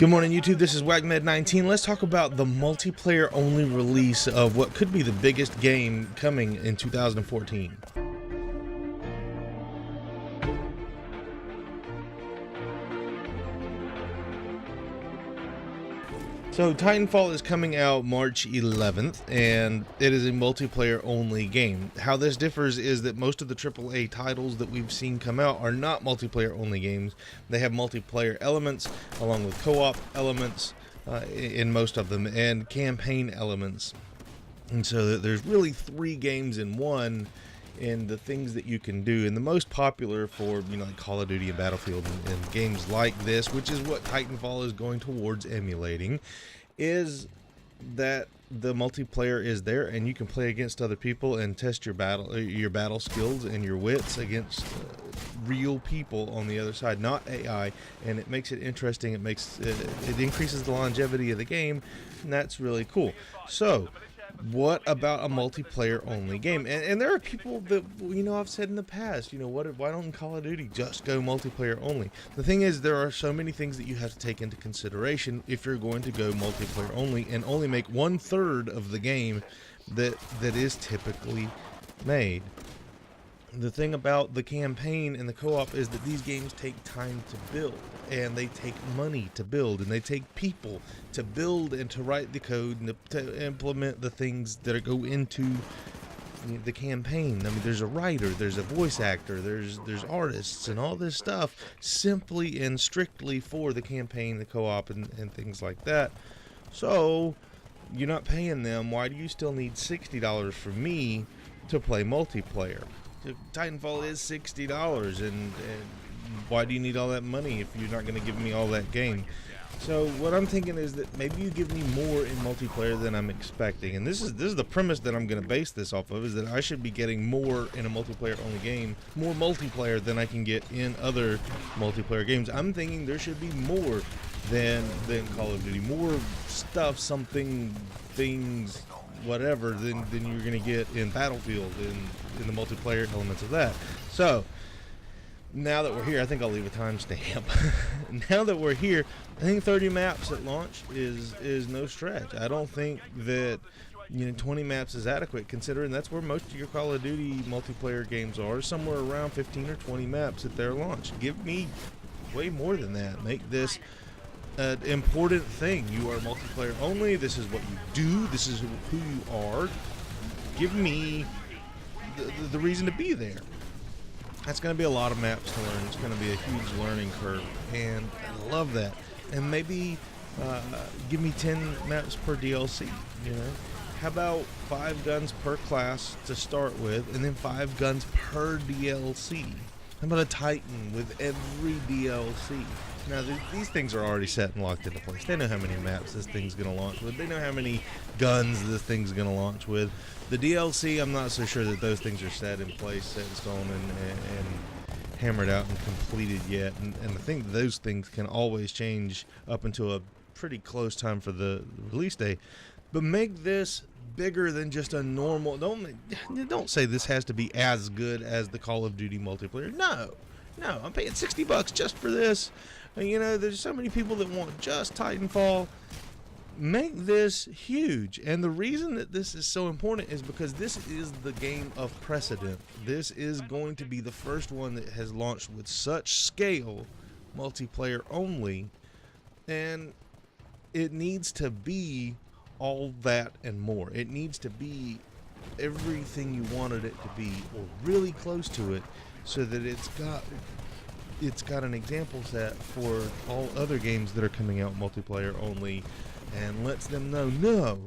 Good morning, YouTube. This is WagMed19. Let's talk about the multiplayer-only release of what could be the biggest game coming in 2014. So Titanfall is coming out March 11th, and it is a multiplayer-only game. How this differs is that most of the AAA titles that we've seen come out are not multiplayer-only games. They have multiplayer elements, along with co-op elements in most of them, and campaign elements. And so there's really 3 games in one in the things that you can do. And the most popular for, like Call of Duty and Battlefield and games like this, which is what Titanfall is going towards emulating, is that the multiplayer is there and you can play against other people and test your battle skills and your wits against real people on the other side, not AI, and it makes it interesting. It increases the longevity of the game, and that's really cool. So what about a multiplayer only game? And there are people that, I've said in the past, why don't Call of Duty just go multiplayer only? The thing is, there are so many things that you have to take into consideration if you're going to go multiplayer only and only make 1/3 of the game that is typically made. The thing about the campaign and the co-op is that these games take time to build, and they take money to build, and they take people to build and to write the code and to implement the things that go into the campaign. I mean, there's a writer, there's a voice actor, there's artists, and all this stuff simply and strictly for the campaign, the co-op, and things like that. So you're not paying them. Why do you still need $60 for me to play multiplayer? Titanfall is $60, and why do you need all that money if you're not going to give me all that game? So what I'm thinking is that maybe you give me more in multiplayer than I'm expecting, and this is the premise that I'm going to base this off of, is that I should be getting more in a multiplayer only game, more multiplayer than I can get in other multiplayer games. I'm thinking there should be more than Call of Duty, more stuff, something, things, whatever than you're going to get in Battlefield and in the multiplayer elements of that. So now that we're here, I think I'll leave a timestamp. Now that we're here, I think 30 maps at launch is no stretch. I don't think that 20 maps is adequate, considering that's where most of your Call of Duty multiplayer games are, somewhere around 15 or 20 maps at their launch. Give me way more than that. Make this an important thing. You are multiplayer only. This is what you do. This is who you are. Give me the reason to be there. That's going to be a lot of maps to learn. It's going to be a huge learning curve, and I love that. And maybe give me 10 maps per DLC. How about 5 guns per class to start with, and then 5 guns per DLC? How about a Titan with every DLC? Now, these things are already set and locked into place. They know how many maps this thing's going to launch with. They know how many guns this thing's going to launch with. The DLC, I'm not so sure that those things are set in place, set in stone, and hammered out and completed yet. And I think those things can always change up until a pretty close time for the release date. But make this bigger than just a normal. Don't say this has to be as good as the Call of Duty multiplayer. No, I'm paying $60 just for this. There's so many people that want just Titanfall. Make this huge. And the reason that this is so important is because this is the game of precedent. This is going to be the first one that has launched with such scale, multiplayer only, and it needs to be all that and more. It needs to be everything you wanted it to be, or really close to it, so that it's got an example set for all other games that are coming out multiplayer only, and lets them know, no,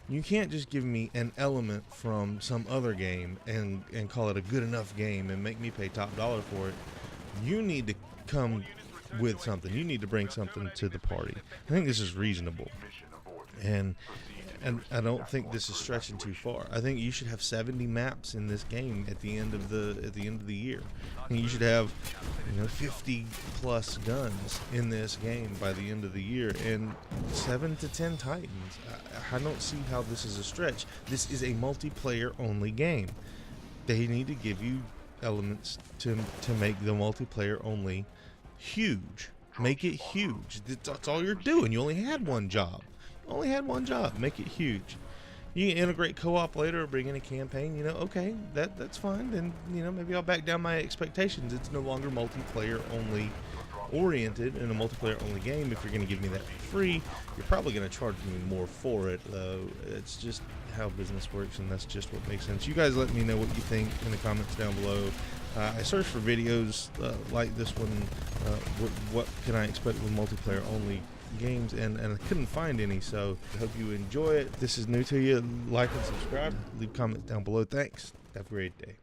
you can't just give me an element from some other game and call it a good enough game and make me pay top dollar for it. You need to come with something. You need to bring something to the party. I think this is reasonable, and I don't think this is stretching too far. I think you should have 70 maps in this game at the end of the year. And you should have 50 plus guns in this game by the end of the year, and 7 to 10 Titans. I don't see how this is a stretch. This is a multiplayer only game. They need to give you elements to make the multiplayer only huge. Make it huge. That's all you're doing. You only had one job. You only had one job. Make it huge. You can integrate co-op later or bring in a campaign, you know, okay, that's fine. Then, you know, maybe I'll back down my expectations. It's no longer multiplayer only oriented in a multiplayer only game. If you're going to give me that for free, you're probably going to charge me more for it, though. It's just how business works, and that's just what makes sense. You guys let me know what you think in the comments down below. I searched for videos like this one, what can I expect with multiplayer only games, and I couldn't find any, so I hope you enjoy it. If this is new to you, like and subscribe, leave comments down below. Thanks, have a great day.